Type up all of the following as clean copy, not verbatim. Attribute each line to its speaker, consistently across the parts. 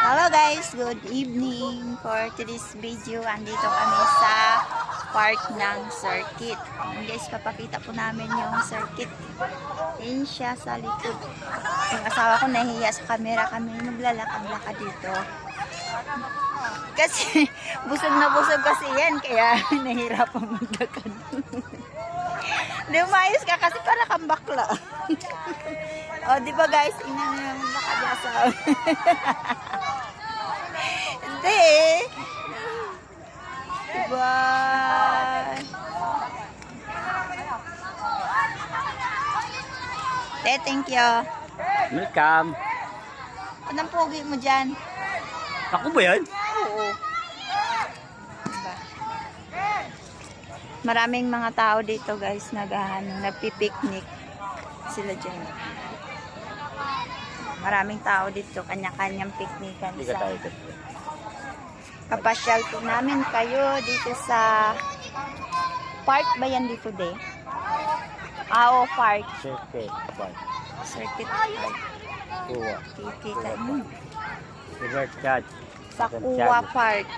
Speaker 1: Hello guys, good evening. For today's video, andito kami sa park ng circuit. Guys, papakita po namin yung circuit. Yun siya sa likod. Yung asawa ko nahihiya sa camera, kami maglalakad-lakad dito. Kasi busog na busog kasi yan, kaya nahirapan maglakad. Lumayos ka kasi para kang bakla. O, di ba guys, ina na yung nakadasa. Hindi. Diba? Thank you.
Speaker 2: Welcome.
Speaker 1: Anong pogi mo dyan?
Speaker 2: Ako ba yan?
Speaker 1: Oo. Diba? Maraming mga tao dito guys, nagpipiknik sila dyan. Maraming tao dito, kanya-kanyang piknikan.
Speaker 2: Hindi ka tayo.
Speaker 1: Kapasyal po namin kayo dito sa park ba yan dito de? Oo, park.
Speaker 2: Circuit.
Speaker 1: Circuit park.
Speaker 2: Kuwa.
Speaker 1: Kikita mo.
Speaker 2: River Chat.
Speaker 1: Sa Kuwa Park.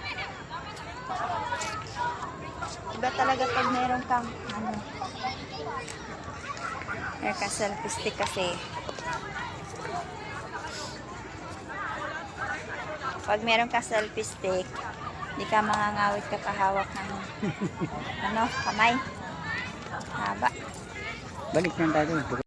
Speaker 1: Iba talaga pag meron kang meron kang selfie stick kasi. Pag meron ka selfie stick, hindi ka mangangawit ka kahawak ng kamay. Haba.
Speaker 2: Balik na tayo.